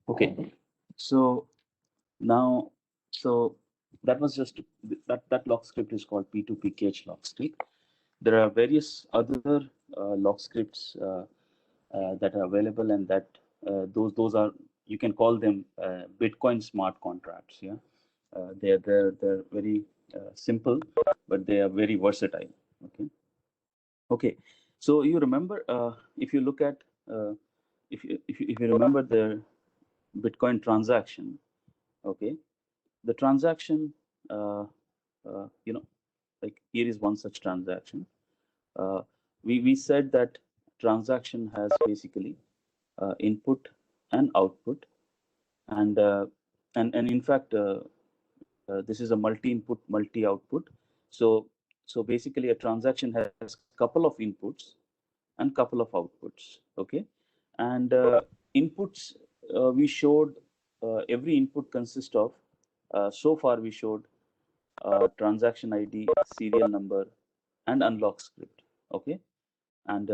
Okay, so now, so that was just that lock script is called P2PKH lock script. There are various other lock scripts that are available, and that those are, you can call them Bitcoin smart contracts. Yeah, they're very simple, but they are very versatile. Okay, okay. So you remember, if you look at if you remember the Bitcoin transaction, okay, the transaction, uh, you know, like here is one such transaction. Uh, we said that transaction has basically input and output, and and in fact, this is a multi-input, multi-output. So basically, a transaction has couple of inputs and couple of outputs. Okay, and inputs, we showed every input consists of, so far we showed transaction ID, serial number, and unlock script. Okay, and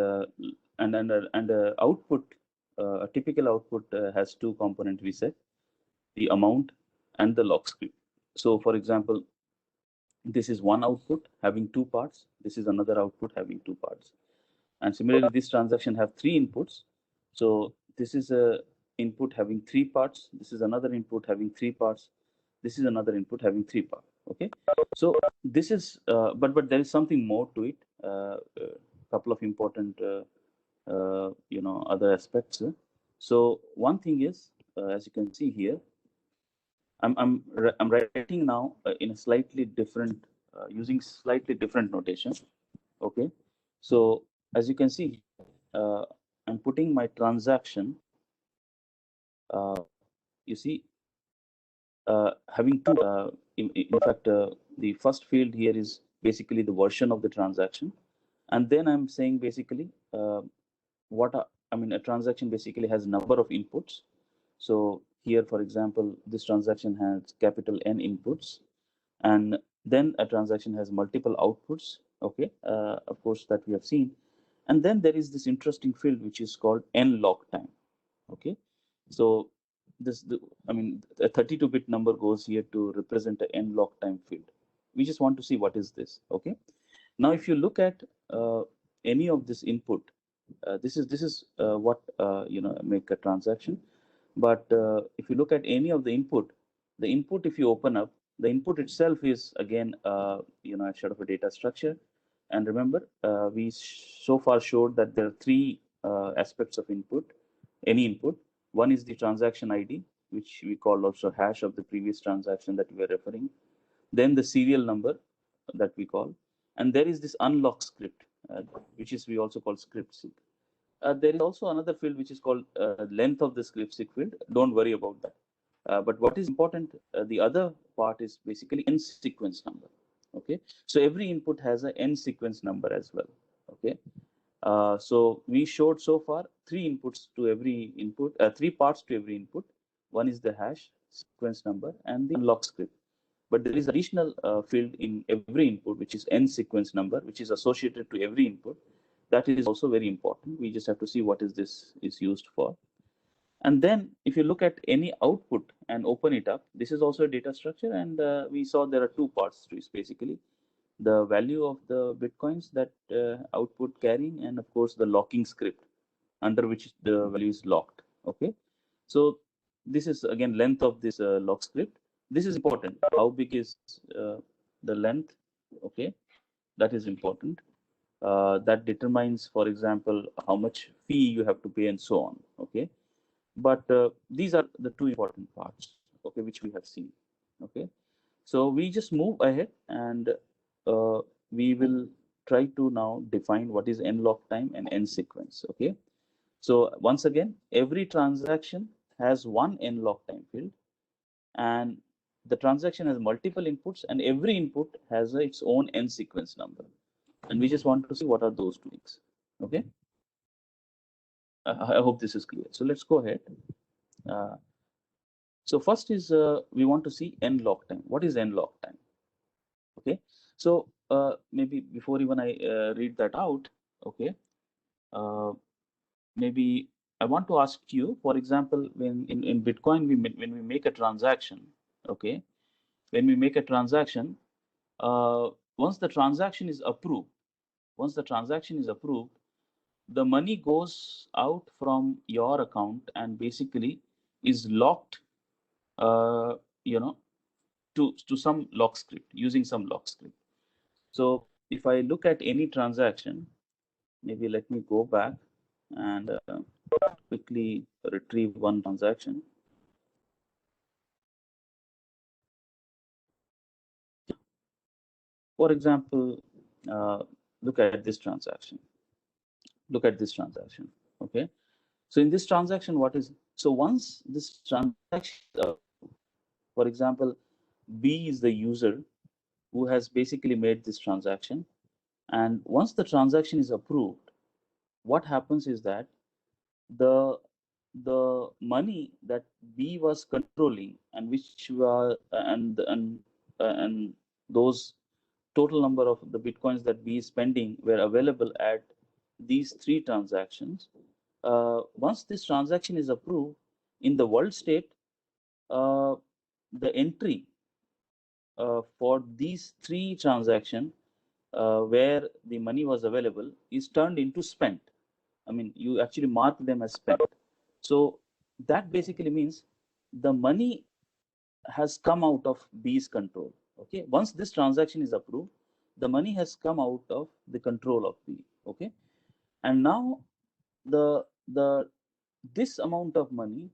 output, a typical output has two components. We said the amount and the lock script. So, for example, this is one output having two parts. This is another output having two parts. And similarly, this transaction have three inputs. So this is a input having three parts. This is another input having three parts. This is another input having three parts. Okay. So this is, but there is something more to it. Couple of important, other aspects. So one thing is, as you can see here, I'm writing now in a slightly different, using slightly different notation. Okay, so as you can see, uh, I'm putting my transaction. You see, having two. In fact, the first field here is basically the version of the transaction, and then I'm saying basically what I mean. A transaction basically has number of inputs. So here, for example, this transaction has capital N inputs, and then a transaction has multiple outputs. Okay, of course, that we have seen. And then there is this interesting field which is called n log time. Okay, so I mean, a 32-bit number goes here to represent a n log time field. We just want to see what is this. Okay, now if you look at any of this input, this is what make a transaction. But if you look at any of the input, if you open up, the input itself is again, a sort of a data structure. And remember, we so far showed that there are three aspects of input, any input. One is the transaction ID, which we call also hash of the previous transaction that we were referring. Then the serial number that we call, and there is this unlock script, which is we also call script seek. There is also another field which is called length of the script seek field. Don't worry about that. But what is important, the other part is basically n sequence number. Okay, so every input has a n sequence number as well. Okay, so we showed so far three inputs to every input, three parts to every input. One is the hash, sequence number, and the unlock script. But there is additional field in every input, which is n sequence number, which is associated to every input. That is also very important. We just have to see what is this is used for. And then if you look at any output and open it up, this is also a data structure. And we saw there are two parts to it, basically the value of the bitcoins that output carrying, and of course the locking script under which the value is locked. Okay, so this is again length of this lock script. This is important. How big is the length? Okay, that is important. That determines, for example, how much fee you have to pay and so on. Okay, but these are the two important parts. Okay, which we have seen. Okay, so we just move ahead, and uh, we will try to now define what is n log time and n sequence. Okay, so once again, every transaction has one n log time field, and the transaction has multiple inputs, and every input has its own n sequence number. And we just want to see what are those two things. Okay, I hope this is clear. So let's go ahead. Uh, so first is we want to see n log time. What is n log time? Okay, so maybe before even I read that out, okay, uh, maybe I want to ask you, for example, when in Bitcoin, when we make a transaction, okay, when we make a transaction, once the transaction is approved, once the transaction is approved, the money goes out from your account and basically is locked, uh, you know, to some lock script, using some lock script. So if I look at any transaction, maybe let me go back and quickly retrieve one transaction. For example, look at this transaction. Look at this transaction. Okay. So in this transaction, what is, so once this transaction, for example, B is the user who has basically made this transaction. And once the transaction is approved, what happens is that the the money that B was controlling and which were and those total number of the bitcoins that B is spending were available at these three transactions. Once this transaction is approved in the world state, uh, the entry for these three transactions where the money was available is turned into spent. I mean, you actually mark them as spent. So that basically means the money has come out of B's control. Okay, once this transaction is approved, the money has come out of the control of B. Okay, and now the this amount of money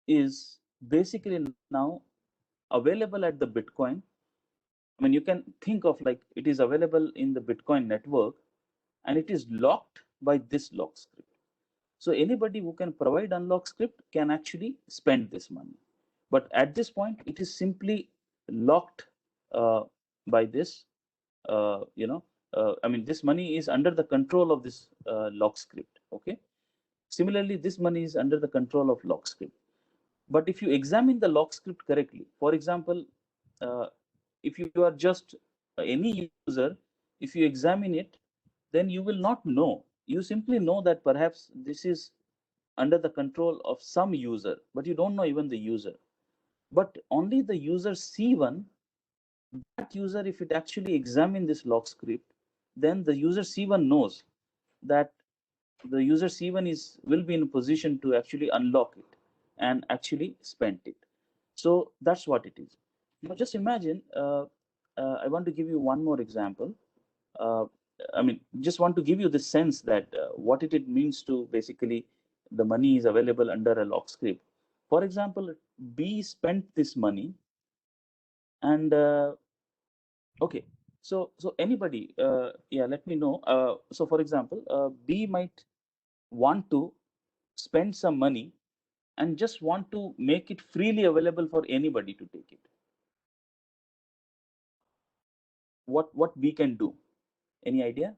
is basically now available at the Bitcoin. I mean, you can think of like it is available in the Bitcoin network and it is locked by this lock script. So anybody who can provide unlock script can actually spend this money. But at this point, it is simply locked by this, I mean, this money is under the control of this lock script. Okay. Similarly, this money is under the control of lock script. But if you examine the lock script correctly, for example, uh, if you are just any user, if you examine it, then you will not know. You simply know that perhaps this is under the control of some user, but you don't know even the user. But only the user C1, that user, if it actually examine this lock script, then the user C1 knows that the user C1 is will be in a position to actually unlock it and actually spend it. So that's what it is. Now just imagine, I want to give you one more example. Uh, I mean, just want to give you the sense that what it means to basically the money is available under a lock script. For example, B spent this money and okay, so anybody, yeah, let me know. So for example, B might want to spend some money and just want to make it freely available for anybody to take it. What B can do? Any idea?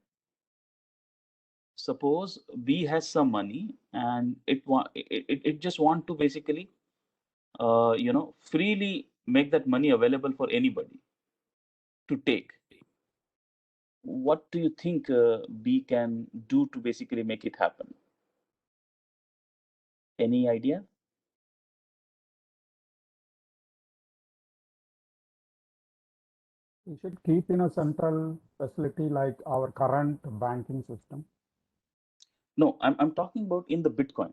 Suppose B has some money and it just want to basically freely make that money available for anybody to take. What do you think B can do to basically make it happen? Any idea? We should keep in a central facility like our current banking system. No, I'm talking about in the Bitcoin.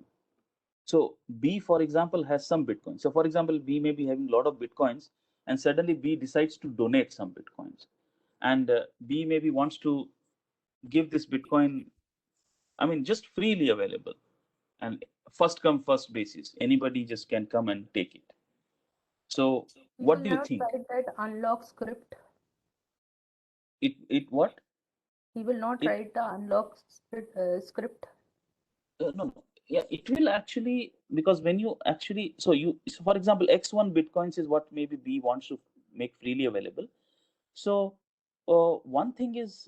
So B, for example, has some Bitcoin. So for example, B may be having a lot of Bitcoins and suddenly B decides to donate some Bitcoins. And B maybe wants to give this Bitcoin, I mean, just freely available and first come, first basis. Anybody just can come and take it. So He what will do you not think? write that unlock script. It what? He will not It write the unlock script. no. Yeah, it will actually, because when you actually, so for example, X1 Bitcoins is what maybe B wants to make freely available. So one thing is,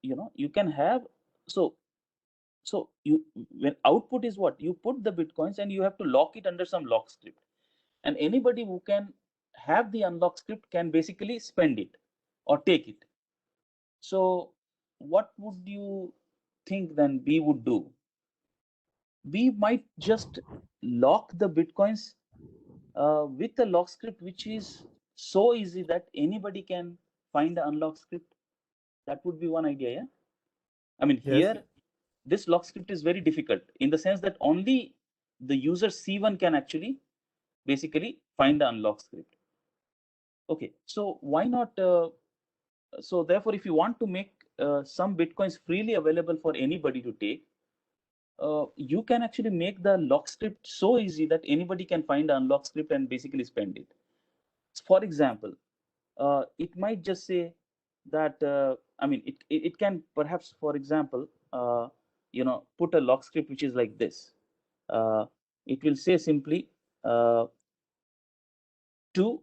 you can have, so you, when output is what you put the Bitcoins and you have to lock it under some lock script, and anybody who can have the unlock script can basically spend it or take it. So what would you think then B would do? we might just lock the Bitcoins with a lock script which is so easy that anybody can find the unlock script. That would be one idea, yeah? I mean, Yes. here, this lock script is very difficult in the sense that only the user C1 can actually basically find the unlock script. Okay, so why not? So therefore, if you want to make some Bitcoins freely available for anybody to take, you can actually make the lock script so easy that anybody can find the unlock script and basically spend it. For example, it might just say that, I mean, it can perhaps, for example, put a lock script which is like this. It will say simply to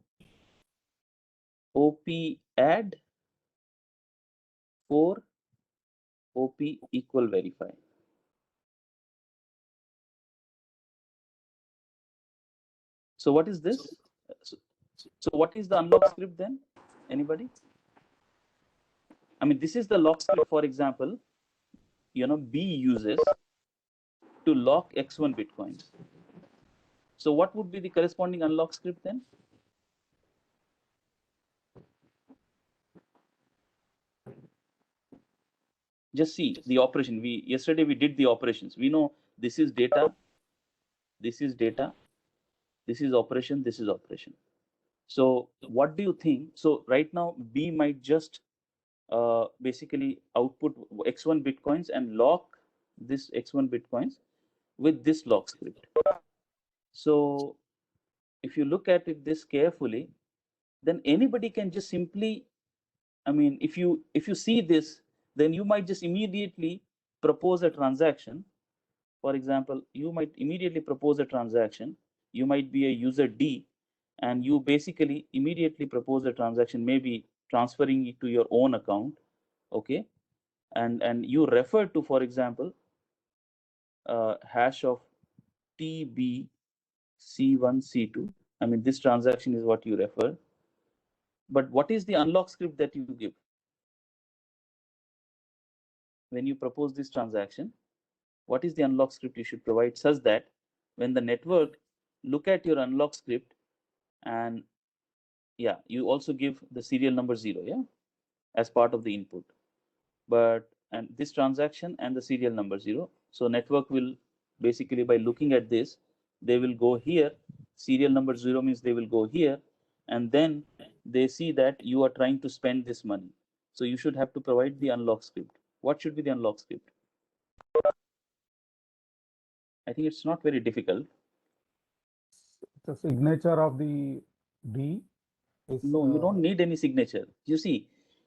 OP add for OP equal verify. So what is this? So what is the unlock script then? Anybody? I mean, this is the lock script, for example, B uses to lock X1 Bitcoins. So what would be the corresponding unlock script then? Just see the operation. Yesterday we did the operations. We know this is data, this is data, this is operation, this is operation. So what do you think? So right now B might just basically output X1 Bitcoins and lock this X1 Bitcoins with this lock script. So if you look at it this carefully, then anybody can just simply, I mean, if you see this, then you might just immediately propose a transaction. For example, you might immediately propose a transaction. You might be a user D, and you basically immediately propose a transaction, maybe transferring it to your own account, okay? And you refer to, for example, hash of TBC1C2. I mean, this transaction is what you refer. But what is the unlock script that you give when you propose this transaction? What is the unlock script you should provide such that when the network look at your unlock script, and yeah, you also give the serial number 0, yeah, as part of the input. But and this transaction and the serial number 0. So network will basically, by looking at this, they will go here. Serial number 0 means they will go here, and then they see that you are trying to spend this money. So you should have to provide the unlock script. What should be the unlock script? I think it's not very difficult. The signature of the B is. No, you don't need any signature. You see,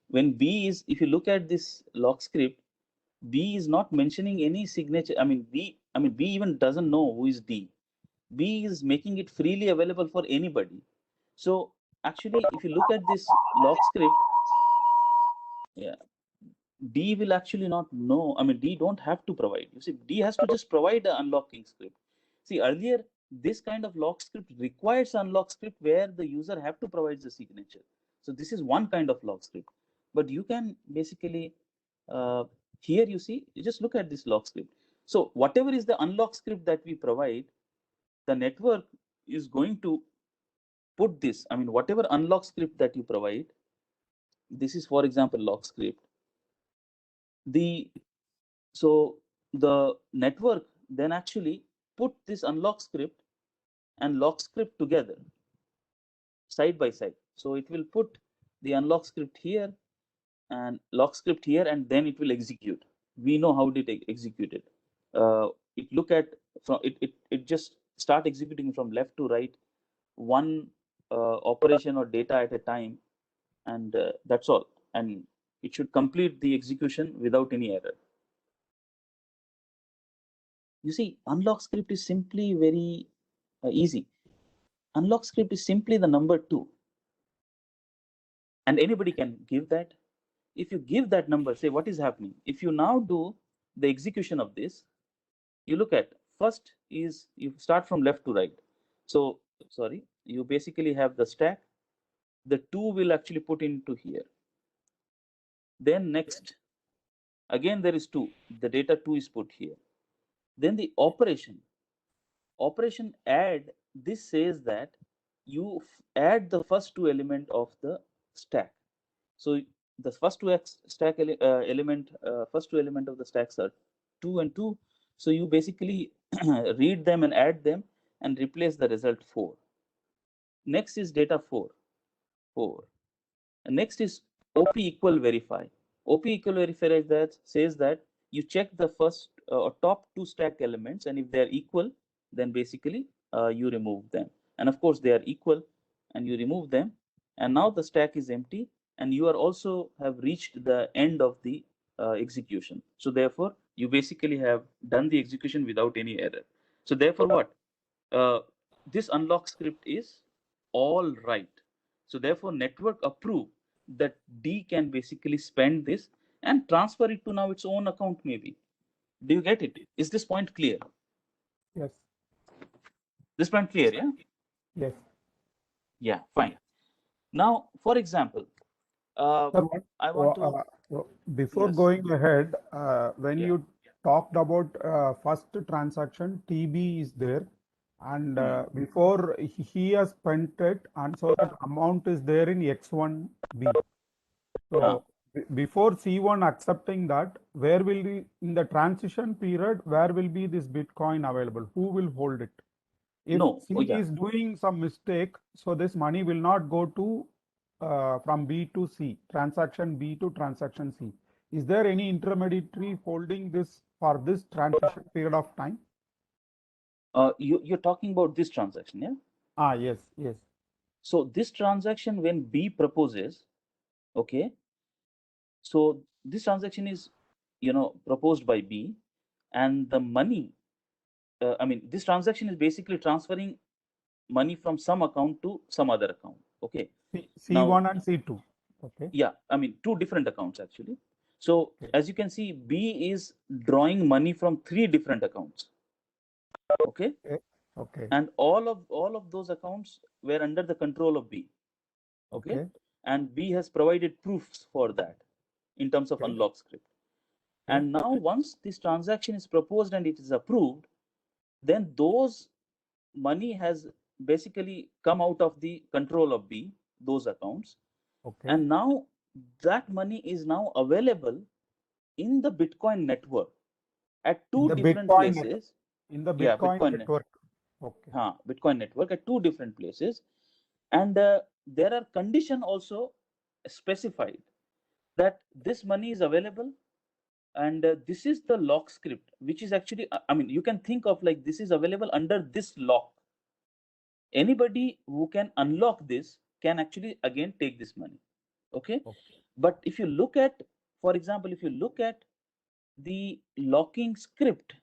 when B is, if you look at this lock script, B is not mentioning any signature. I mean, B even doesn't know who is D. B is making it freely available for anybody. So actually, if you look at this lock script, yeah, D will actually not know. I mean, D don't have to provide. You see, D has to just provide the unlocking script. See, earlier, this kind of lock script requires unlock script where the user have to provide the signature. So this is one kind of lock script. But you can basically, here you see, you just look at this lock script. So whatever is the unlock script that we provide, the network is going to put this. I mean, whatever unlock script that you provide, this is, for example, lock script. So the network then actually put this unlock script and lock script together side by side. So it will put the unlock script here and lock script here, and then it will execute. We know how it executed. It look at from it just start executing from left to right, one operation or data at a time, and that's all. And it should complete the execution without any error. You see, unlock script is simply very easy. Unlock script is simply the number 2, and anybody can give that. If you give that number, say what is happening. If you now do the execution of this, you look at first is you start from left to right. So sorry, you basically have the stack. The 2 will actually put into here. Then next, again there is 2. The data 2 is put here. Then the operation add, this says that you add the first two element of the stack. So the first two first two element of the stacks are 2 and 2. So you basically read them and add them and replace the result 4. Next is data 4. And next is OP equal verify. OP equal verify says that you check the first top two stack elements, and if they are equal, then basically you remove them. And of course they are equal, and you remove them. And now the stack is empty, and you are also have reached the end of the execution. So therefore, you basically have done the execution without any error. So therefore, what this unlock script is all right. So therefore, network approve that D can basically spend this and transfer it to now its own account maybe. Do you get it? Is this point clear? Yes. This point clear, yeah? Yes. Yeah, fine. Now, for example, Sir, I want to... before Yes. going ahead, when Yeah. you talked about first transaction, TB is there, and before he has spent it, and so that amount is there in X1B. So before C1 accepting that, where will be in the transition period, where will be this Bitcoin available? Who will hold it? If No. C Oh, yeah. is doing some mistake, so this money will not go to from B to C, transaction B to transaction C. Is there any intermediary holding this for this transition period of time? You're talking about this transaction, yeah? Yes, yes. So this transaction, when B proposes, okay, so this transaction is, proposed by B, and the money, this transaction is basically transferring money from some account to some other account. Okay. C1 and C2. Okay. Yeah, two different accounts actually. So as you can see, B is drawing money from 3 different accounts. Okay. Okay. And all of those accounts were under the control of B. Okay. And B has provided proofs for that in terms of unlock script. And now once this transaction is proposed and it is approved, then those money has basically come out of the control of B, those accounts. Okay. And now that money is now available in the Bitcoin network at two different places. In the Bitcoin network. Okay. Bitcoin network at 2 different places. And there are conditions also specified that this money is available, and this is the lock script, which is actually, you can think of like this is available under this lock. Anybody who can unlock this can actually again take this money. Okay. But if you look at, for example, if you look at the locking script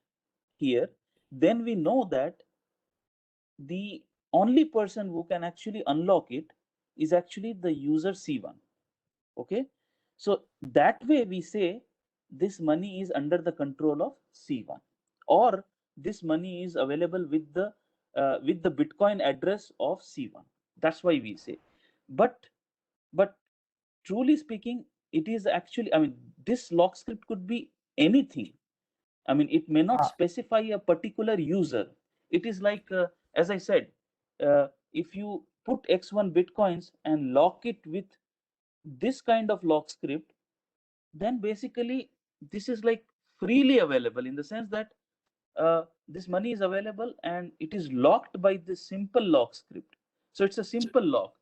here, then we know that the only person who can actually unlock it is actually the user C1. Okay. So that way we say this money is under the control of C1, or this money is available with the Bitcoin address of C1. That's why we say. But truly speaking, it is actually, this lock script could be anything. It may not specify a particular user. It is like, as I said, if you put X1 Bitcoins and lock it with this kind of lock script, then basically this is like freely available, in the sense that this money is available and it is locked by this simple lock script. So it's a simple lock,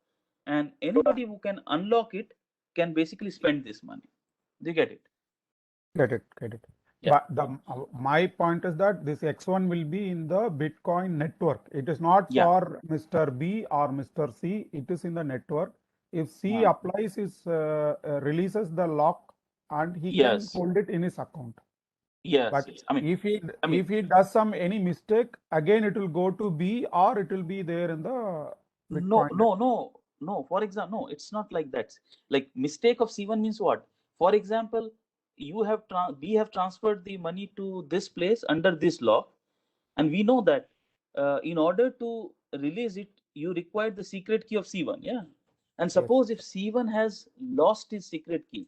and anybody who can unlock it can basically spend this money. Do you get it? Get it. Yeah. But my point is that this X1 will be in the Bitcoin network. It is not for Mr. B or Mr. C. It is in the network. If C applies releases the lock, and he can hold it in his account. Yes. But if he does any mistake, again it will go to B, or it will be there in the Bitcoin. No. For example, no, it's not like that. Like mistake of C1 means what? For example, you have B have transferred the money to this place under this lock, and we know that in order to release it, you require the secret key of C1. Yeah. And suppose if C1 has lost his secret key,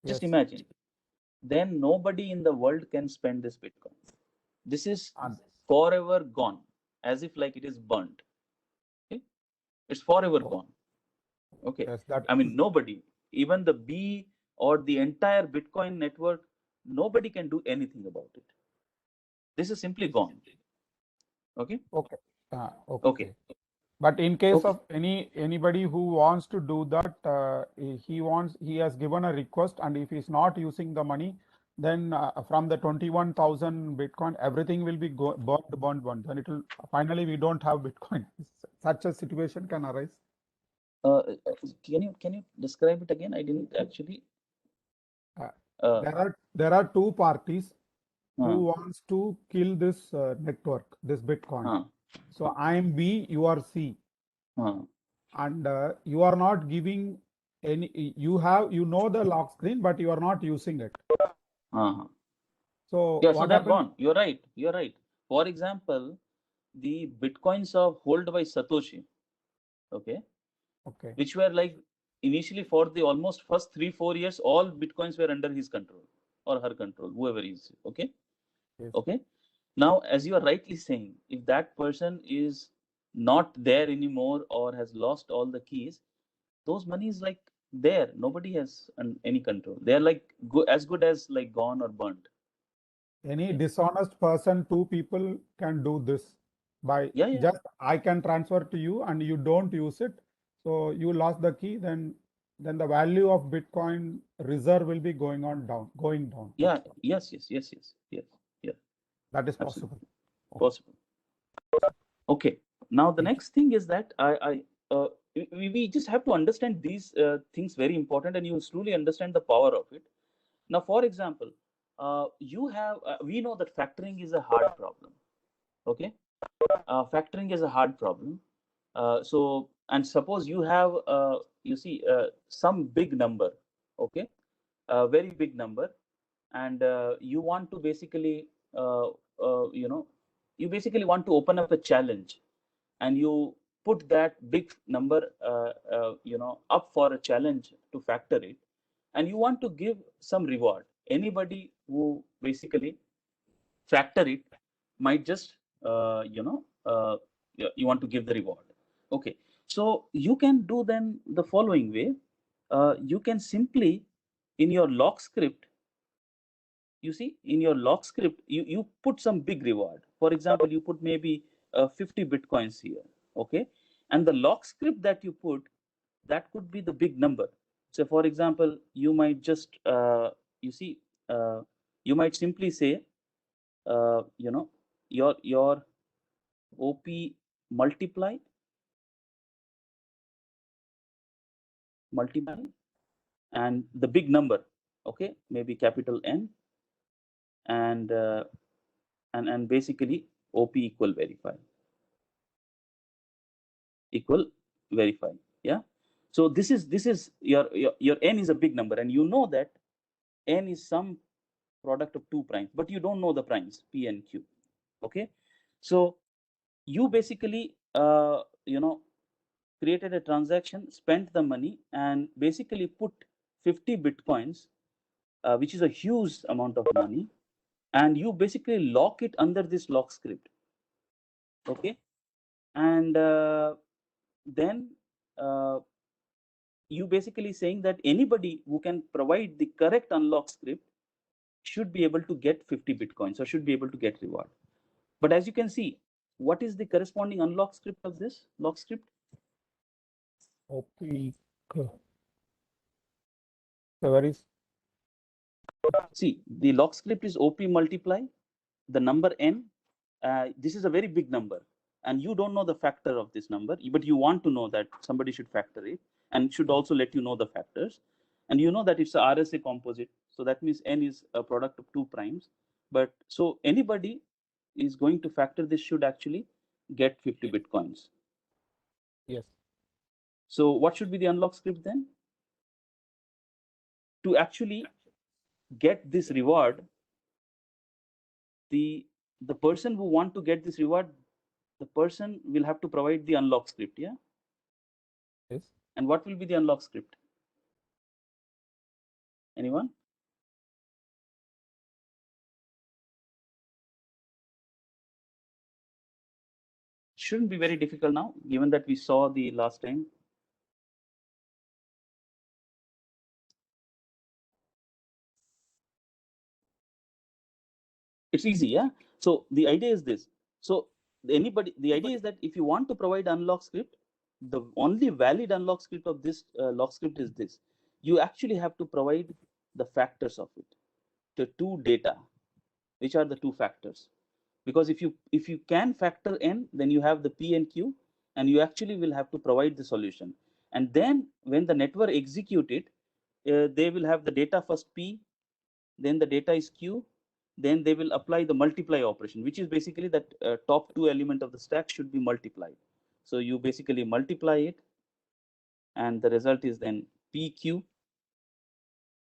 just imagine, then nobody in the world can spend this Bitcoin. This is And forever gone, as if like it is burnt. Okay, it's forever Oh. gone. Okay, yes, that I mean nobody, even the B or the entire Bitcoin network, nobody can do anything about it. This is simply gone. Okay. okay. Okay. Okay. But in case Okay. of anybody who wants to do that, he has given a request, and if he's not using the money, then from the 21,000 Bitcoin, everything will be burned. Then it will finally we don't have Bitcoin. Such a situation can arise. Can you describe it again? I didn't actually. Uh, there are two parties who Uh, wants to kill this network, this Bitcoin. uh, So I am B, you are C, uh, and you are not giving any. You know the lock screen, but you are not using it. uh. So Yeah, so what they're happens? gone. You're right. You're right. For example, the Bitcoins are held by Satoshi, okay, Okay, which were like initially for the almost first 3-4 years, all Bitcoins were under his control or her control, whoever is, okay. yes. Okay. Now, as you are rightly saying, if that person is not there anymore or has lost all the keys, those money is like there. Nobody has any control. They're like as good as like gone or burnt. Any Okay? dishonest person, two people can do this by Yeah, yeah, just I can transfer to you and you don't use it. So you lost the key, then the value of Bitcoin reserve will be going down. yeah. That's all. Yes, yes, yes, yes, yes, yeah. That is Absolutely possible. Okay. possible. Okay. Now the Thank you. next thing is that we just have to understand these things very important, and you will slowly understand the power of it. Now, for example, we know that factoring is a hard problem. Okay, factoring is a hard problem. And suppose you have, some big number, okay, a very big number, and you want to basically, uh, you know, you basically want to open up a challenge, and you put that big number, up for a challenge to factor it, and you want to give some reward. Anybody who basically factor it might just, you want to give the reward. Okay, so you can do then the following way. You can simply, in your lock script, you see, in your lock script, you put some big reward. For example, you put maybe 50 Bitcoins here, okay? And the lock script that you put, that could be the big number. So for example, you might just, you see, you might simply say, uh, you know, your OP multiply, multiply, and the big number, okay, maybe capital N, and and basically OP equal verify. Yeah. So this is your N is a big number, and you know that N is some product of two primes, but you don't know the primes P and Q. Okay. So you basically, created a transaction, spent the money, and basically put 50 Bitcoins, which is a huge amount of money, and you basically lock it under this lock script. Okay. And then uh, you basically saying that anybody who can provide the correct unlock script should be able to get 50 Bitcoins or should be able to get reward. But as you can see, what is the corresponding unlock script of this lock script? Okay. So where is See, the lock script is OP multiply the number N. This is a very big number, and you don't know the factor of this number, but you want to know that somebody should factor it and should also let you know the factors. And you know that it's a RSA composite, so that means N is a product of two primes. But so anybody is going to factor this should actually get 50 Bitcoins. yes. So what should be the unlock script then? To actually get this reward, the person who want to get this reward, the person will have to provide the unlock script. Yeah. Yes. And what will be the unlock script? Anyone? shouldn't be very difficult now, given that we saw the last time. It's easy, yeah. So the idea is this. So the idea is that if you want to provide unlock script, the only valid unlock script of this lock script is this. You actually have to provide the factors of it, the two data, which are the two factors. Because if you can factor n, then you have the p and q, and you actually will have to provide the solution. And then when the network execute it, they will have the data first p, then the data is q, then they will apply the multiply operation, which is basically that top two element of the stack should be multiplied. So you basically multiply it, and the result is then pq,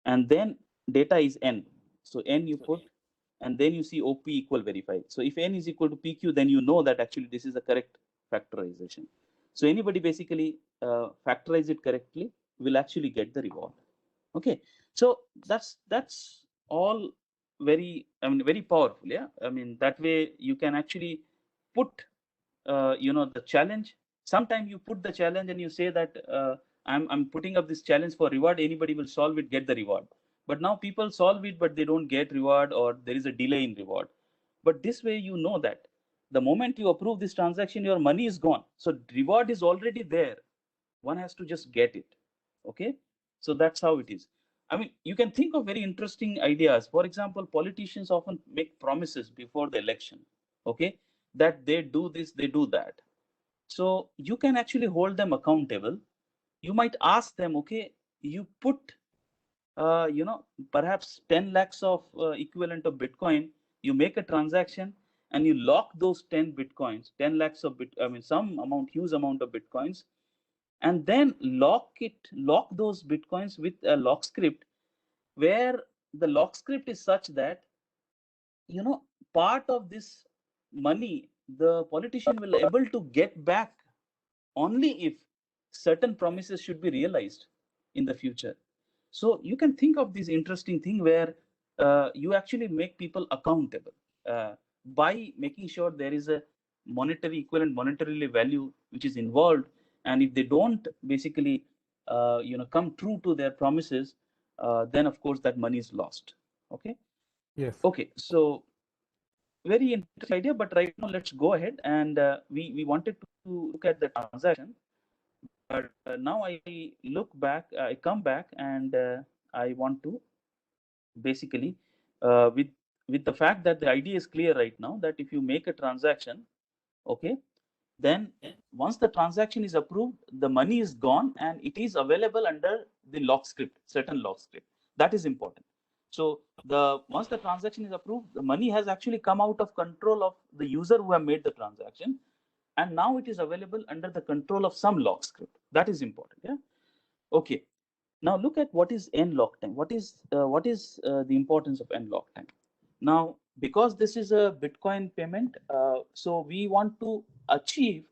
and then data is n. So n you put, and then you see op equal verified. So if n is equal to pq, then you know that actually this is the correct factorization. So anybody basically factorize it correctly will actually get the reward. Okay, so that's all very, I mean, very powerful. Yeah, I mean, that way you can actually put the challenge. Sometimes you put the challenge and you say that I'm putting up this challenge for reward, anybody will solve it, get the reward. But now people solve it, but they don't get reward, or there is a delay in reward. But this way you know that the moment you approve this transaction, your money is gone, so reward is already there. One has to just get it. Okay, so that's how it is. I mean, you can think of very interesting ideas. For example, politicians often make promises before the election, okay, that they do this, they do that. So you can actually hold them accountable. You might ask them, okay, you put perhaps 10 lakhs of equivalent of Bitcoin, you make a transaction and you lock those 10 Bitcoins, 10 lakhs of some amount, huge amount of Bitcoins, and then lock those Bitcoins with a lock script, where the lock script is such that, part of this money, the politician will able to get back only if certain promises should be realized in the future. So you can think of this interesting thing where you actually make people accountable by making sure there is a monetary equivalent, monetarily value which is involved, and if they don't basically come true to their promises, then of course that money is lost. Okay. Yes. Okay. So very interesting idea, but right now let's go ahead, and we wanted to look at the transaction. But now I look back, I come back, and I want to basically, with the fact that the idea is clear right now, that if you make a transaction, okay, then once the transaction is approved, the money is gone and it is available under the lock script, certain lock script. That is important. So once the transaction is approved, the money has actually come out of control of the user who have made the transaction, and now it is available under the control of some lock script. That is important. Yeah. Okay. Now look at what is n lock time. What is the importance of n lock time? Now, because this is a Bitcoin payment, so we want to achieve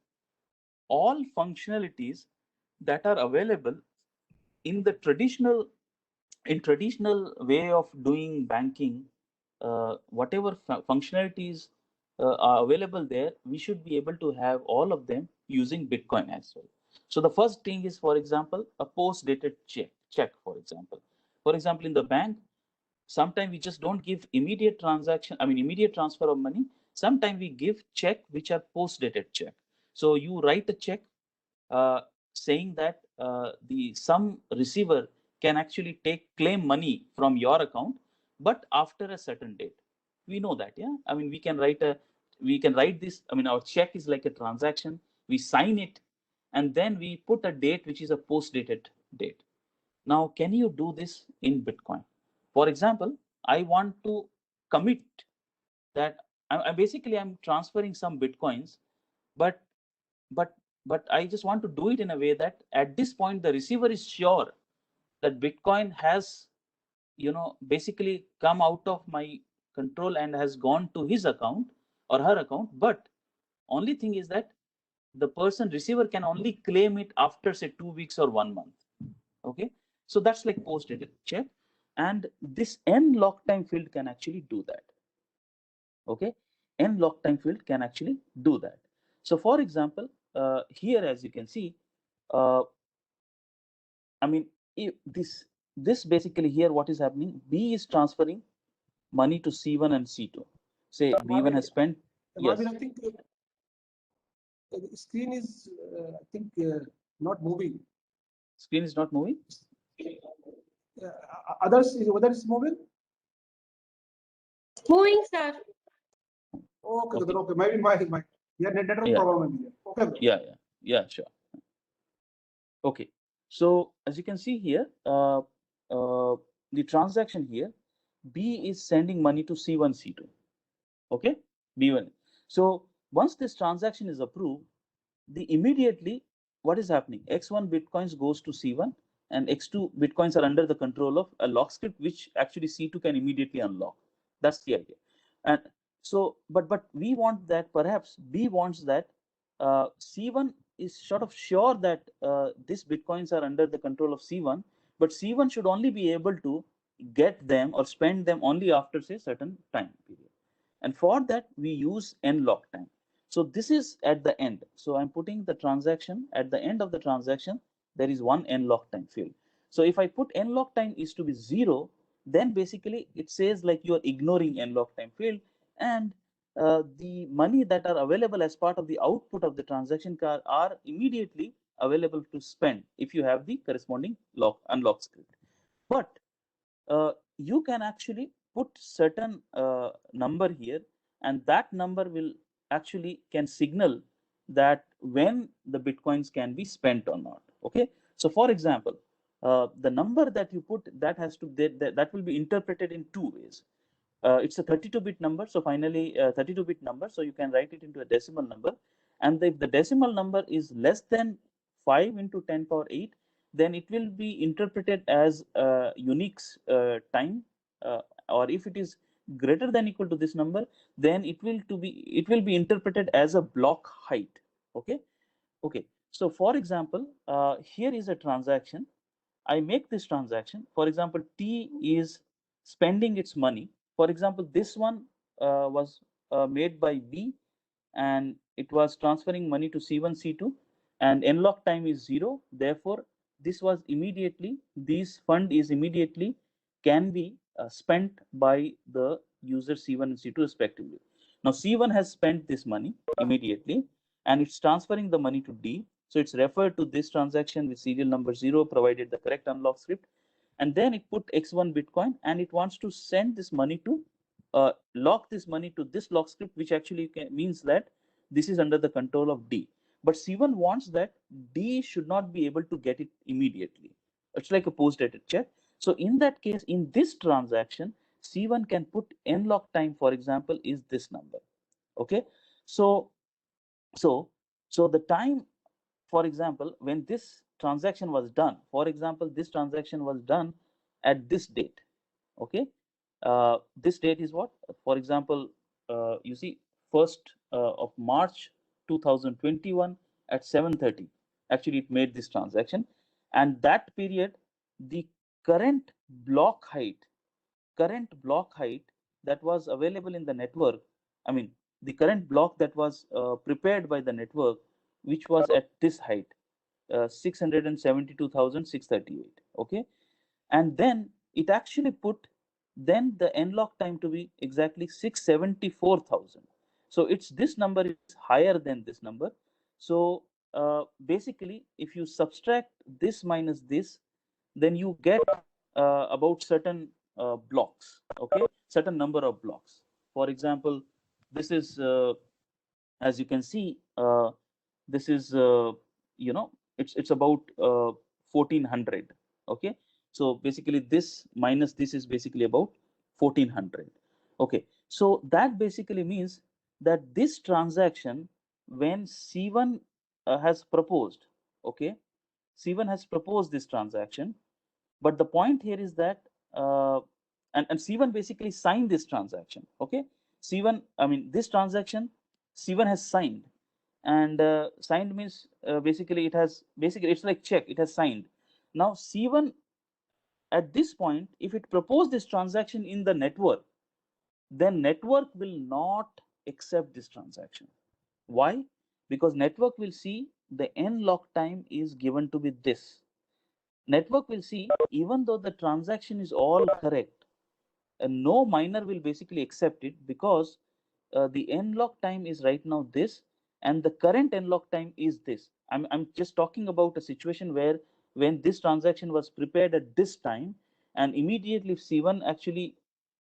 all functionalities that are available in the traditional way of doing banking. Whatever functionalities are available there, we should be able to have all of them using Bitcoin as well. So the first thing is, for example, a post-dated check, for example, in the bank, sometimes we just don't give immediate transfer of money. Sometimes we give check which are post-dated check. So you write a check saying that some receiver can actually claim money from your account, but after a certain date. We know that, yeah. I mean, we can write this. I mean, our check is like a transaction. We sign it, and then we put a date which is a post-dated date. Now, can you do this in Bitcoin? For example, I want to commit that I'm transferring some Bitcoins, but I just want to do it in a way that at this point the receiver is sure that Bitcoin has, basically come out of my control and has gone to his account or her account. But only thing is that the receiver can only claim it after, say, 2 weeks or 1 month. Okay, so that's like post-dated check, and this n lock time field can actually do that. Okay, n lock time field can actually do that. So for example, here, as you can see, I mean, if this basically here, what is happening? B is transferring money to C1 and C2. Say B1 has spent. Yes. I think the screen is, I think, not moving. Screen is not moving. Others, whether it's moving? Moving, sir. Okay, Okay. okay. Maybe my network Yeah. problem. Okay. Yeah, sure. Okay, so as you can see here, the transaction here, B is sending money to C1, C2. Okay, B1. So once this transaction is approved, the immediately what is happening? X1 bitcoins goes to C1, and X2 bitcoins are under the control of a lock script, which actually C2 can immediately unlock. That's the idea. And so, but we want that, perhaps B wants that C1 is sort of sure that these bitcoins are under the control of C1, but C1 should only be able to get them or spend them only after, say, certain time period. And for that, we use nlock time. So this is at the end. So I'm putting the transaction at the end of the transaction. There is one nlock time field. So if I put nlock time is to be 0, then basically it says like you are ignoring nlock time field, and the money that are available as part of the output of the transaction card are immediately available to spend if you have the corresponding unlock script. But you can actually put certain number here, and that number will actually can signal that when the bitcoins can be spent or not. Okay, so for example, the number that you put, that has to that will be interpreted in two ways. It's a 32-bit number, so finally 32-bit number, so you can write it into a decimal number, and if the decimal number is less than 5 into 10 power 8, then it will be interpreted as Unix time, or if it is greater than equal to this number, then it will be interpreted as a block height. Okay, so for example, here is a transaction. I make this transaction. For example, T is spending its money. For example, this one was made by B, and it was transferring money to C1, C2, and nlock time is 0. Therefore, this fund is immediately can be spent by the user C1 and C2 respectively. Now C1 has spent this money immediately, and it's transferring the money to D. So it's referred to this transaction with serial number 0, provided the correct unlock script, and then it put X1 Bitcoin, and it wants to send this money to lock this money to this lock script, which actually means that this is under the control of D. But C1 wants that D should not be able to get it immediately. It's like a post-dated check. So in that case, in this transaction, C1 can put nlock time, for example, is this number. Okay, so the time, for example, when this transaction was done, for example, this transaction was done at this date. Okay, this date is what? For example, you see, 1st of March 2021 at 7:30. Actually, it made this transaction, and that period, the current block height that was available in the network, I mean, the current block that was prepared by the network, which was at this height, 672,638. Okay, and then it actually put then the nlock time to be exactly 674,000. So it's this number is higher than this number. So basically, if you subtract this minus this, then you get about certain blocks. Okay, certain number of blocks. For example, this is as you can see, this is it's about 1400. Okay, so basically this minus this is basically about 1400. Okay, so that basically means that this transaction, when C1 has proposed, okay, C1 has proposed this transaction, but the point here is that and C1 basically signed this transaction. Okay, C1, I mean, this transaction C1 has signed, and signed means basically it's like check, it has signed. Now C1 at this point, if it proposed this transaction in the network, then network will not accept this transaction. Why? because network will see the n lock time is given to be this. Network will see, even though the transaction is all correct, no miner will basically accept it, because the n lock time is right now this, and the current n lock time is this. I'm just talking about a situation where when this transaction was prepared at this time, and immediately if C1 actually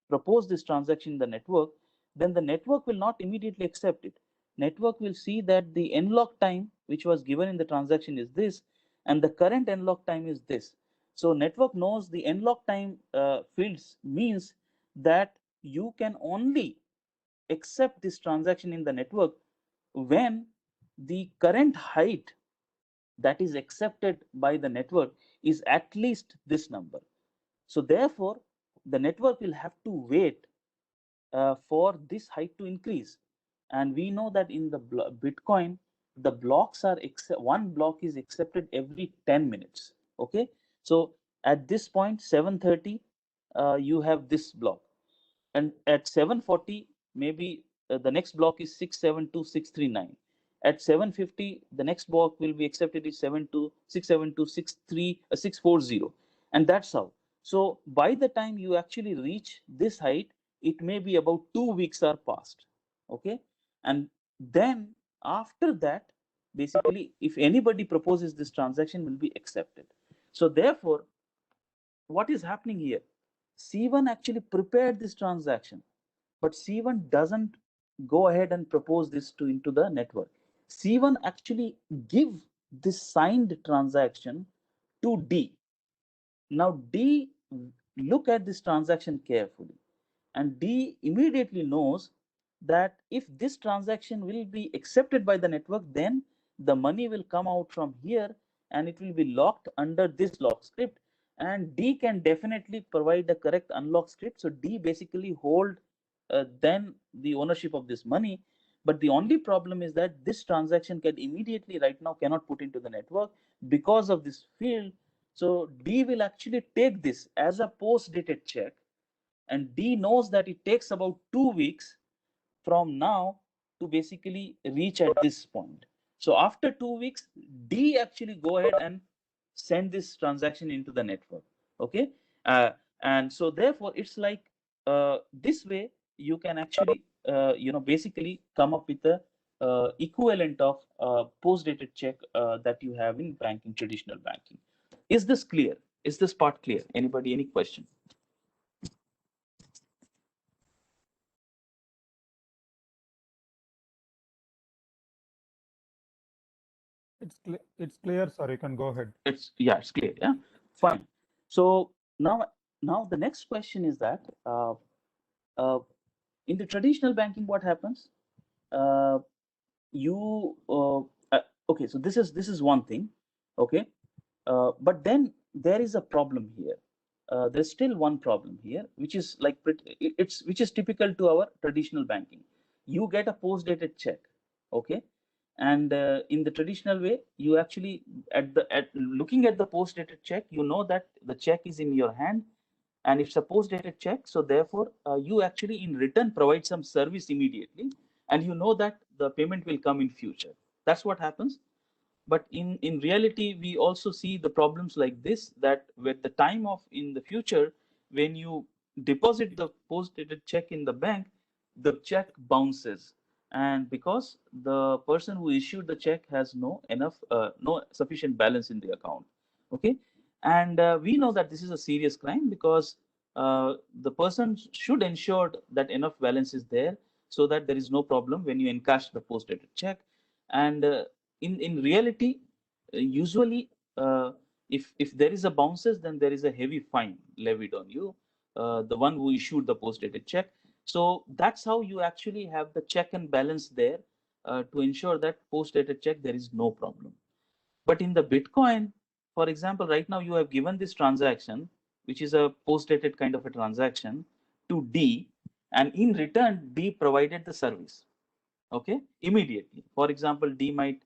propose this transaction in the network, then the network will not immediately accept it. Network will see that the n lock time which was given in the transaction is this, and the current n lock time is this. So network knows the n lock time fields means that you can only accept this transaction in the network when the current height that is accepted by the network is at least this number. So therefore, the network will have to wait for this height to increase. And we know that in the Bitcoin, the blocks are one block is accepted every 10 minutes. Okay, so at this point 7:30, you have this block, and at 7:40 maybe the next block is 672,639. At 7:50 the next block will be accepted is 640, and that's how. So by the time you actually reach this height, it may be about 2 weeks are passed. Okay, and then after that, basically if anybody proposes, this transaction will be accepted. So therefore, what is happening here, C1 actually prepared this transaction, but C1 doesn't go ahead and propose this to into the network. C1 actually give this signed transaction to D. Now D look at this transaction carefully, and D immediately knows that if this transaction will be accepted by the network, then the money will come out from here and it will be locked under this lock script, and D can definitely provide the correct unlock script. So D basically hold then the ownership of this money. But the only problem is that this transaction can immediately right now cannot put into the network because of this field. So D will actually take this as a post dated check, and D knows that it takes about 2 weeks from now to basically reach at this point. So after 2 weeks, D actually go ahead and send this transaction into the network. Okay, and so therefore it's like this way you can actually basically come up with a equivalent of post-dated check that you have in banking, traditional banking. Is this clear? Is this part clear? Anybody, any question? It's clear, sir. You can go ahead. It's clear. Yeah, fine. So now the next question is that uh, in the traditional banking, what happens? Uh, you okay, so this is one thing. Okay, but then there is a problem here. There's still one problem here, which is like which is typical to our traditional banking. You get a post-dated check, okay, and in the traditional way, you actually at looking at the post-dated check, you know that the check is in your hand, and it's a post-dated check. So therefore, you actually in return provide some service immediately, and you know that the payment will come in future. That's what happens. But in reality, we also see the problems like this, that with the time of in the future, when you deposit the post-dated check in the bank, the check bounces, and because the person who issued the check has no sufficient balance in the account. Okay, and we know that this is a serious crime, because the person should ensure that enough balance is there so that there is no problem when you encash the post-dated check. And in reality, usually if there is a bounces, then there is a heavy fine levied on you, the one who issued the post-dated check. So that's how you actually have the check and balance there, to ensure that post-dated check there is no problem. But in the Bitcoin, for example, right now you have given this transaction, which is a post-dated kind of a transaction, to D, and in return D provided the service. Okay, immediately. For example, D might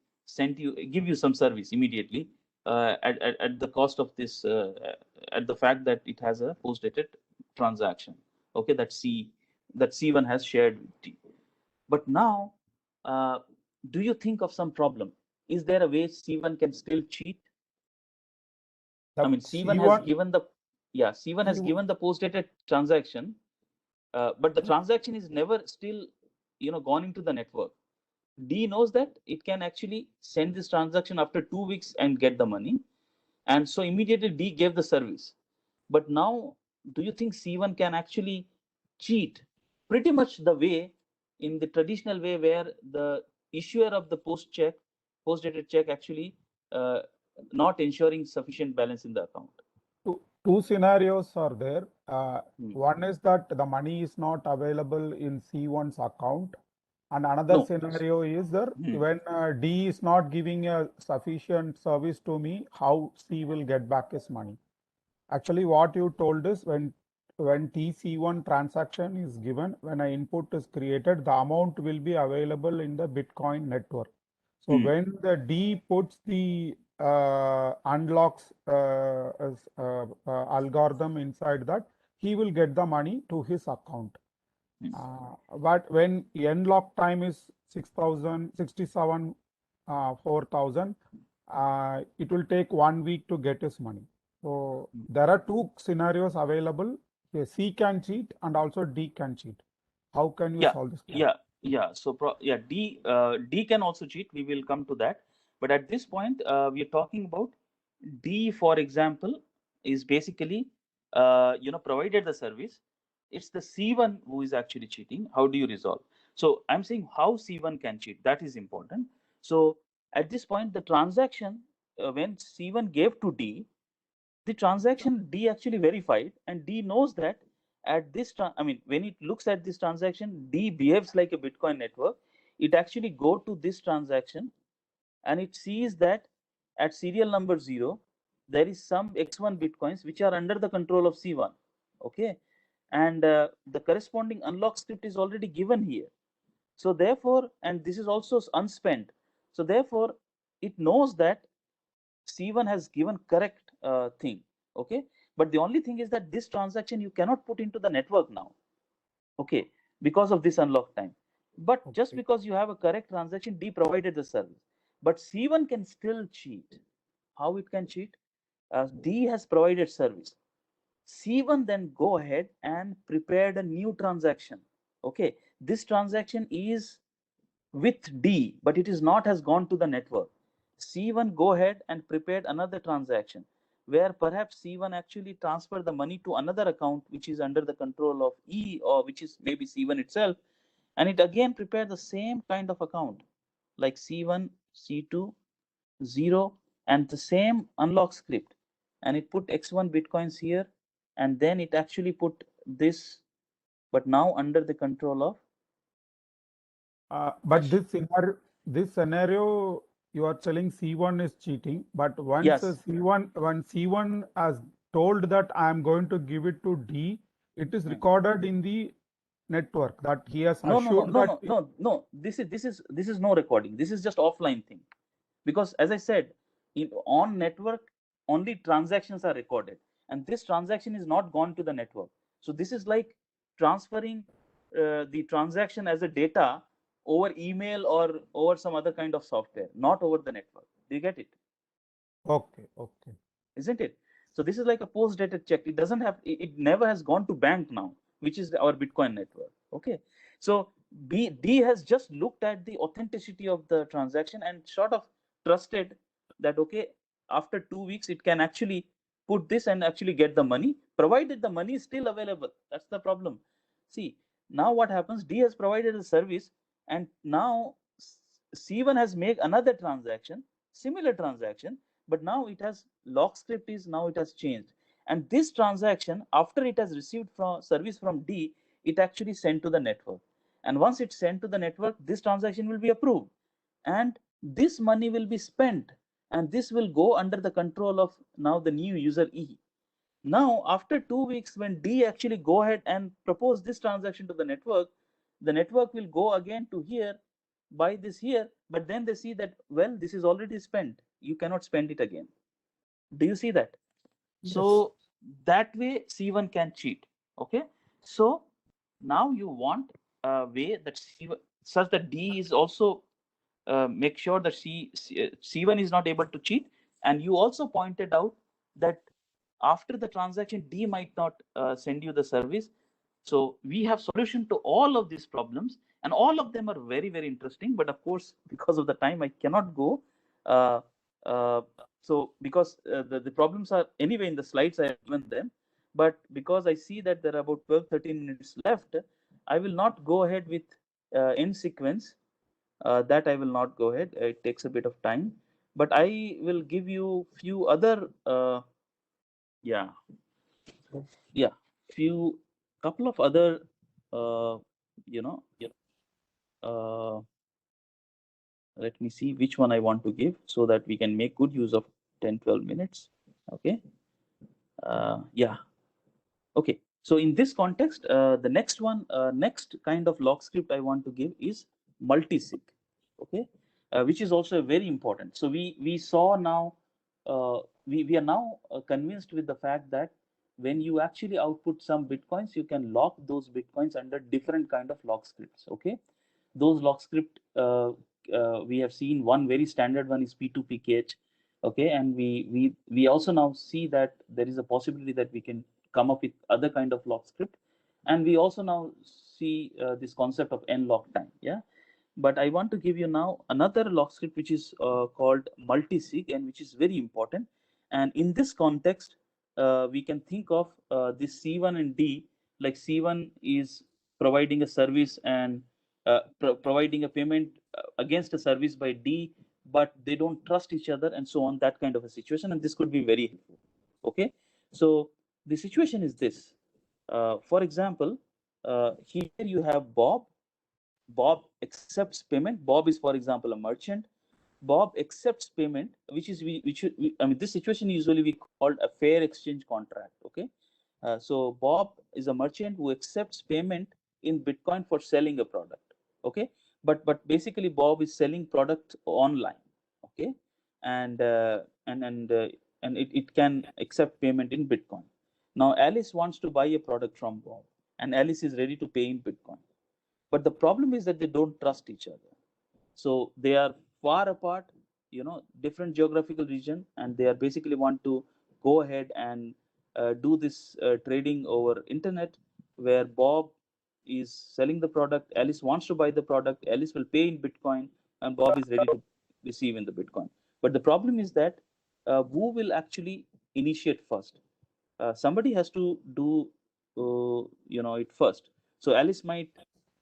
give you some service immediately, at the cost of this, at the fact that it has a post-dated transaction. Okay, that C1 has shared with D. But now, do you think of some problem? Is there a way C1 can still cheat? I mean, C1 has given the, C1 has given the post-dated transaction, but the transaction is never still, gone into the network. D knows that it can actually send this transaction after 2 weeks and get the money. And so immediately D gave the service. But now, do you think C1 can actually cheat pretty much the way, in the traditional way, where the issuer of the post-dated check actually not ensuring sufficient balance in the account? Two scenarios are there. One is that the money is not available in C1's account. And another scenario is that when D is not giving a sufficient service to me, how C will get back his money? Actually, what you told is when TC1 transaction is given, when an input is created, the amount will be available in the Bitcoin network. So when the D puts the unlocks algorithm inside that, he will get the money to his account. But when end lock time is 6,067, 4,000, it will take 1 week to get his money. So there are two scenarios available. C can cheat and also D can cheat. How can you solve this? So D can also cheat. We will come to that. But at this point, we are talking about D, for example, is basically, provided the service. It's the C1 who is actually cheating. How do you resolve? So I'm saying how C1 can cheat. That is important. So at this point, the transaction, when C1 gave to D, the transaction D actually verified, and D knows that at this, when it looks at this transaction, D behaves like a Bitcoin network. It actually go to this transaction, and it sees that at serial number 0, there is some X1 Bitcoins which are under the control of C1. Okay. And the corresponding unlock script is already given here. So therefore, and this is also unspent. So therefore, it knows that C1 has given correct thing. Okay. But the only thing is that this transaction you cannot put into the network now. Okay. Because of this unlock time. But just because you have a correct transaction, D provided the service. But C1 can still cheat. How it can cheat? D has provided service. C1 then go ahead and prepared a new transaction. Okay, this transaction is with D, but it is not has gone to the network. C1 go ahead and prepared another transaction where perhaps C1 actually transfer the money to another account which is under the control of E, or which is maybe C1 itself, and it again prepared the same kind of account like C1, C2, 0, and the same unlock script, and it put X1 Bitcoins here, and then it actually put this, but now under the control of but this scenario you are telling C1 is cheating, but once when C1 has told that I am going to give it to D, it is recorded in the network that he has assured no. This is no recording. This is just offline thing, because as I said, on network only transactions are recorded, and this transaction is not gone to the network. So this is like transferring the transaction as a data over email or over some other kind of software, not over the network. Do you get it? Okay. Isn't it? So this is like a post-dated check. It doesn't have, it never has gone to bank now, which is our Bitcoin network. Okay. So D has just looked at the authenticity of the transaction and sort of trusted that, okay, after 2 weeks, it can actually put this and actually get the money, provided the money is still available. That's the problem. See, now what happens? D has provided a service, and now C1 has made another transaction, similar transaction, but now it has lock script is now it has changed, and this transaction, after it has received from service from D, it actually sent to the network, and once it's sent to the network, this transaction will be approved, and this money will be spent, and this will go under the control of now the new user E. Now after 2 weeks, when D actually go ahead and propose this transaction to the network will go again to here, buy this here, but then they see that, well, this is already spent, you cannot spend it again. Do you see that? Yes. So that way C1 can cheat. Okay, so now you want a way that C1, such that D is also make sure that C1 is not able to cheat. And you also pointed out that after the transaction, D might not send you the service. So we have solution to all of these problems, and all of them are very, very interesting. But of course, because of the time, I cannot go. Uh, uh, so because the problems are anyway in the slides, I have given them. But because I see that there are about 12, 13 minutes left, I will not go ahead with end sequence. That I will not go ahead. It takes a bit of time. But I will give you few other, yeah, few couple of other, you know, uh, let me see which one I want to give so that we can make good use of 10, 12 minutes. Okay. Yeah. Okay. So in this context, the next one, next kind of log script I want to give is multisig. Okay. Which is also very important. So we saw now, we are now convinced with the fact that when you actually output some bitcoins, you can lock those bitcoins under different kind of log scripts. Okay. Those log script, we have seen one very standard one is P2PKH. Okay. And we also now see that there is a possibility that we can come up with other kind of log script. And we also now see this concept of n log time. Yeah. But I want to give you now another log script which is called multisig, and which is very important. And in this context, we can think of this C1 and D, like C1 is providing a service and providing a payment against a service by D, but they don't trust each other, and so on, that kind of a situation. And this could be very helpful. Okay. So the situation is this. For example, here you have Bob. Bob accepts payment. Bob is, for example, a merchant. Bob accepts payment, which is I mean, this situation usually we called a fair exchange contract. Okay. So Bob is a merchant who accepts payment in Bitcoin for selling a product. Okay. But basically Bob is selling product online. Okay. And it can accept payment in Bitcoin. Now Alice wants to buy a product from Bob, and Alice is ready to pay in Bitcoin. But the problem is that they don't trust each other. So they are far apart, different geographical region, and they are basically want to go ahead and do this trading over internet, where Bob is selling the product, Alice wants to buy the product, Alice will pay in Bitcoin, and Bob is ready to receive in the Bitcoin. But the problem is that who will actually initiate first? Somebody has to do it first. So Alice might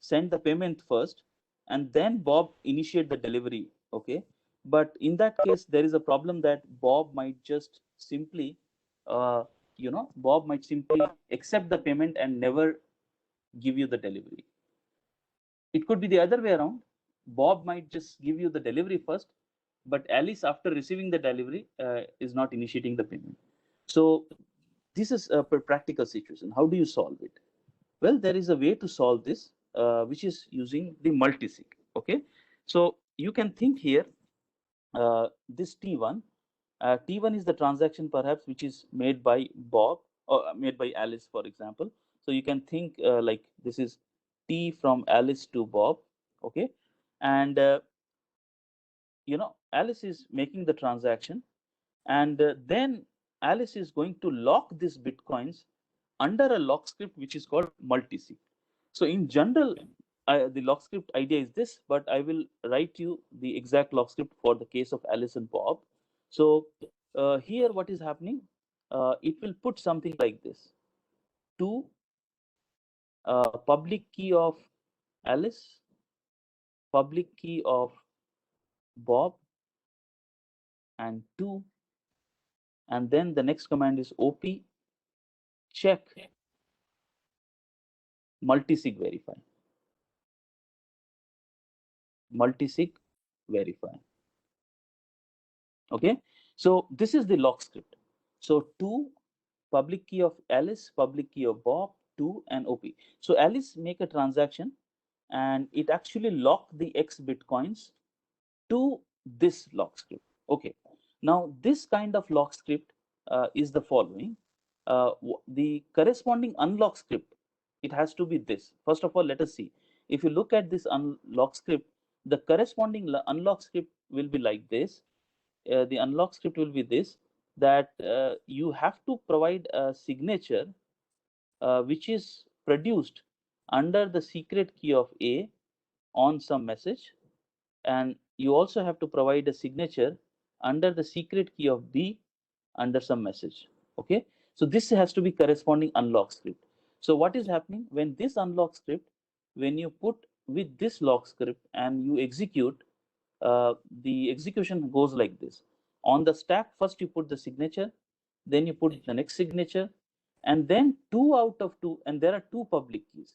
send the payment first, and then Bob initiate the delivery. Okay. But in that case, there is a problem that Bob might just simply Bob might simply accept the payment and never give you the delivery. It could be the other way around. Bob might just give you the delivery first, but Alice, after receiving the delivery, is not initiating the payment. So this is a practical situation. How do you solve it? Well, there is a way to solve this, which is using the multisig. Okay. So you can think here, this T1. T1 is the transaction perhaps which is made by Bob or made by Alice, for example. So you can think like this is T from Alice to Bob. Okay. And Alice is making the transaction, and then Alice is going to lock these bitcoins under a lock script which is called multisig. So in general, the lock script idea is this, but I will write you the exact lock script for the case of Alice and Bob. So here what is happening, it will put something like this: to public key of Alice, public key of Bob, and 2, and then the next command is op check multisig verify. Multisig verify. Okay. So this is the lock script. So 2, public key of Alice, public key of Bob, 2, and OP. So Alice make a transaction, and it actually lock the X bitcoins to this lock script. Okay. Now this kind of lock script is the following. The corresponding unlock script, it has to be this. First of all, let us see. If you look at this unlock script, the corresponding unlock script will be like this. The unlock script will be this, that you have to provide a signature which is produced under the secret key of A on some message, and you also have to provide a signature under the secret key of B under some message. Okay, so this has to be corresponding unlock script. So what is happening when this unlock script, when you put with this lock script and you execute, the execution goes like this. On the stack, first you put the signature, then you put the next signature, and then 2 out of 2, and there are 2 public keys.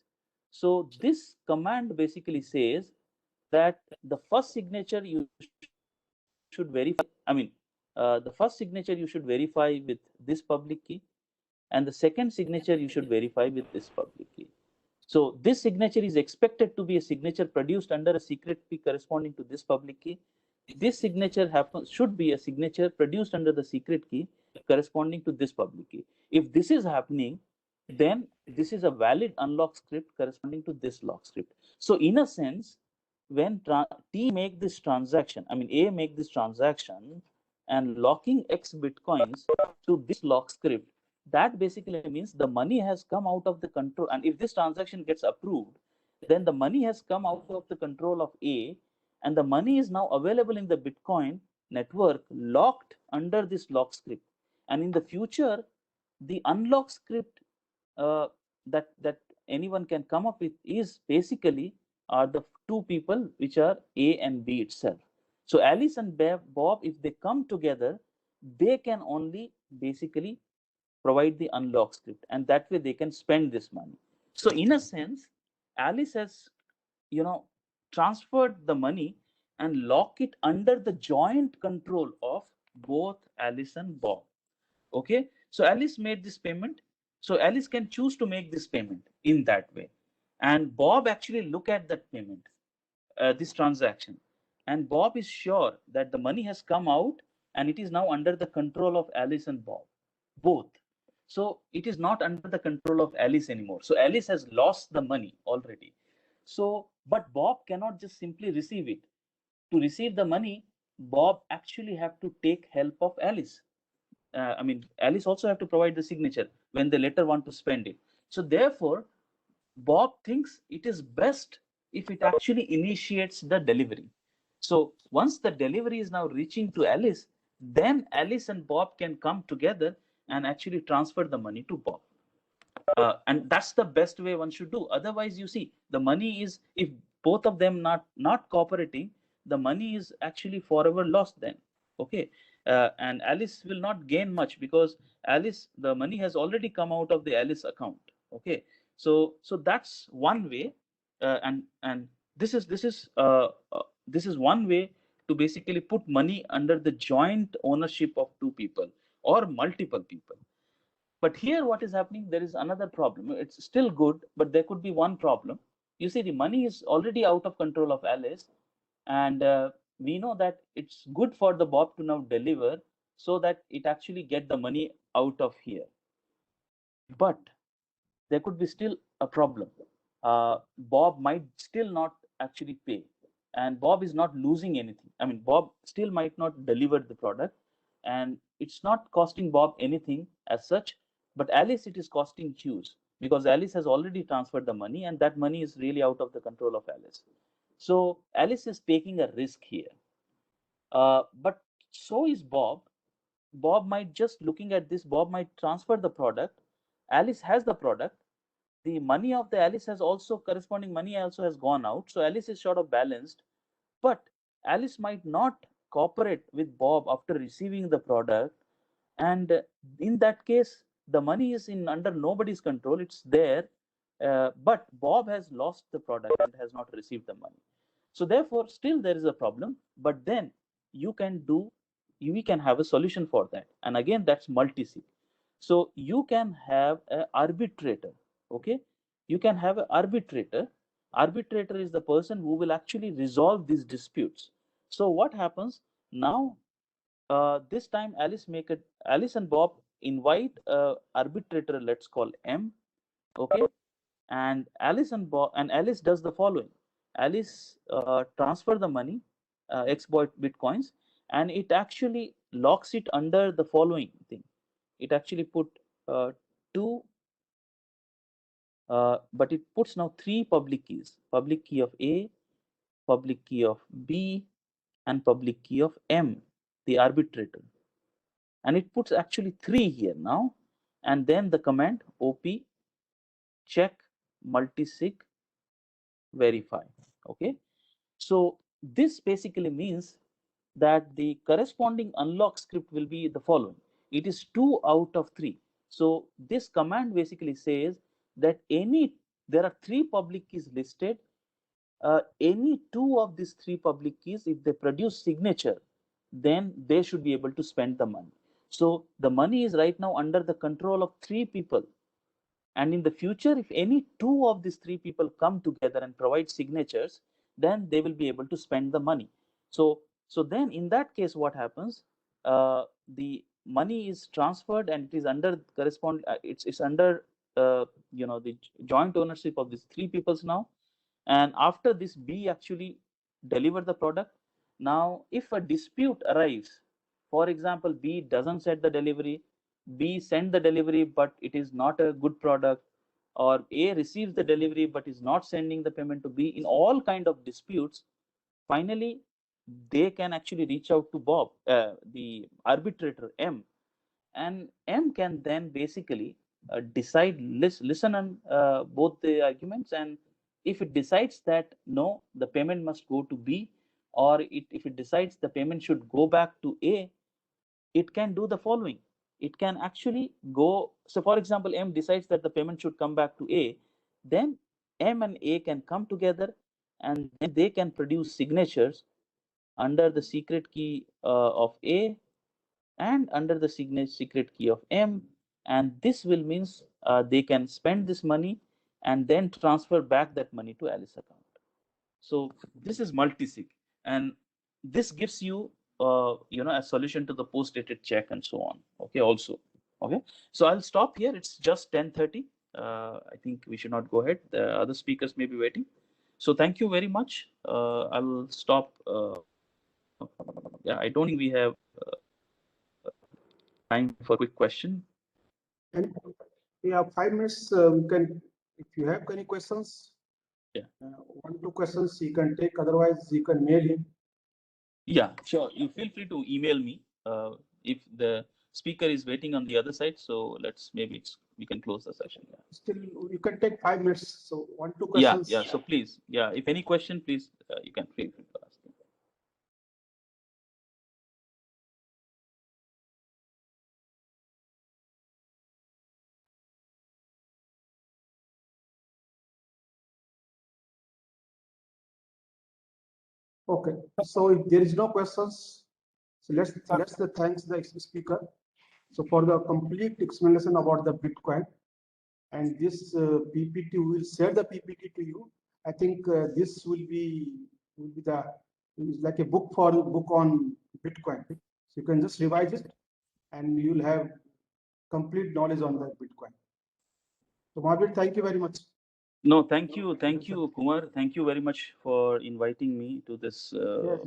So this command basically says that the first signature you should verify, the first signature you should verify with this public key, and the second signature you should verify with this public key. So this signature is expected to be a signature produced under a secret key corresponding to this public key. This signature should be a signature produced under the secret key corresponding to this public key. If this is happening, then this is a valid unlock script corresponding to this lock script. So in a sense, when T make this transaction, A make this transaction and locking X bitcoins to this lock script, that basically means the money has come out of the control. And if this transaction gets approved, then the money has come out of the control of A, and the money is now available in the Bitcoin network locked under this lock script. And in the future, the unlock script that anyone can come up with is basically are the 2 people which are A and B itself. So Alice and Bob, if they come together, they can only basically provide the unlock script, and that way they can spend this money. So in a sense, Alice has, transferred the money and lock it under the joint control of both Alice and Bob. Okay, so Alice made this payment, so Alice can choose to make this payment in that way, and Bob actually look at that payment, this transaction, and Bob is sure that the money has come out and it is now under the control of Alice and Bob both. So it is not under the control of Alice anymore. So Alice has lost the money already. So, but Bob cannot just simply receive it. To receive the money, Bob actually have to take help of Alice. Alice also have to provide the signature when they later want to spend it. So therefore, Bob thinks it is best if it actually initiates the delivery. So once the delivery is now reaching to Alice, then Alice and Bob can come together and actually transfer the money to Bob. And that's the best way one should do. Otherwise, you see, the money is, if both of them not cooperating, the money is actually forever lost then. Okay, and Alice will not gain much because Alice, the money has already come out of the Alice account. Okay, so that's one way, and this is one way to basically put money under the joint ownership of 2 people or multiple people. But here what is happening, there is another problem. It's still good, but there could be one problem. You see, the money is already out of control of Alice, and we know that it's good for the Bob to now deliver so that it actually get the money out of here. But there could be still a problem. Bob might still not actually pay, and Bob is not losing anything. Bob still might not deliver the product, and it's not costing Bob anything as such, but Alice, it is costing huge, because Alice has already transferred the money, and that money is really out of the control of Alice. So Alice is taking a risk here. But so is Bob. Bob might just looking at this, Bob might transfer the product. Alice has the product. The money of the Alice has also, corresponding money also has gone out. So Alice is sort of balanced. But Alice might not cooperate with Bob after receiving the product. And in that case, the money is under nobody's control. It's there. But Bob has lost the product and has not received the money. So therefore, still there is a problem. But then we can have a solution for that. And again, that's multi-sig. So you can have an arbitrator. Okay, you can have an arbitrator. Arbitrator is the person who will actually resolve these disputes. So what happens now? This time Alice and Bob invite arbitrator, let's call M. Okay, and Alice does the following. Alice transfer the money, X bitcoins, and it actually locks it under the following thing. It actually put two, but it puts now three public keys: public key of A, public key of B, and public key of M, the arbitrator. And it puts actually three here now, and then the command op check multisig verify. Okay, so this basically means that the corresponding unlock script will be the following. It is 2 out of 3. So this command basically says that there are 3 public keys listed. Any 2 of these 3 public keys, if they produce signature, then they should be able to spend the money. So the money is right now under the control of 3 people. And in the future, if any 2 of these 3 people come together and provide signatures, then they will be able to spend the money. So then in that case, what happens? The money is transferred and it is under it's under the joint ownership of these 3 peoples now. And after this B actually deliver the product, now if a dispute arrives, for example, B doesn't set the delivery, B send the delivery but it is not a good product, or A receives the delivery but is not sending the payment to B, in all kind of disputes, finally they can actually reach out to Bob, the arbitrator M, and M can then basically listen on both the arguments, and if it decides that no, the payment must go to B, or if it decides the payment should go back to A, it can do the following. It can actually go, so for example, M decides that the payment should come back to A, then M and A can come together and then they can produce signatures under the secret key of A and under the secret key of M, and this will means they can spend this money and then transfer back that money to Alice account. So this is multisig, and this gives you a solution to the post dated check and so on. Okay, also. Okay, so I'll stop here. It's just 10:30. I think we should not go ahead. The other speakers may be waiting. So thank you very much. I will stop. Yeah, I don't think we have time for quick question. And we have 5 minutes. We can, if you have any questions, Yeah. 1, 2 questions you can take. Otherwise, you can mail him. Yeah, sure. You feel free to email me if the speaker is waiting on the other side. So we can close the session. Yeah. Still, you can take 5 minutes. So 1, 2 Yeah, questions. yeah. So please, yeah. If any question, please, you can feel free to ask. Okay. So if there is no questions, so let's thanks the speaker. So for the complete explanation about the Bitcoin, and this PPT, we will share the PPT to you. I think this will be like a book on Bitcoin. So you can just revise it, and you'll have complete knowledge on the Bitcoin. So Marvin, thank you very much. No, thank you, Kumar. Thank you very much for inviting me to this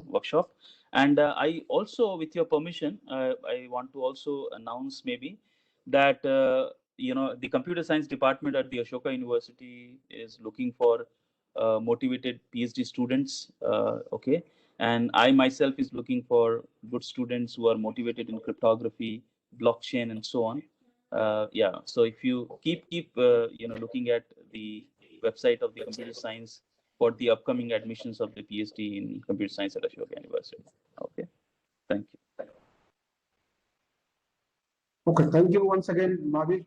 workshop. And I also, with your permission, I want to also announce maybe that the computer science department at the Ashoka University is looking for motivated PhD students. Okay, and I myself is looking for good students who are motivated in cryptography, blockchain, and so on. Yeah, so if you keep looking at the website of the computer science for the upcoming admissions of the PhD in computer science at Ashoka University. Okay, thank you. Okay, thank you once again, Marvin.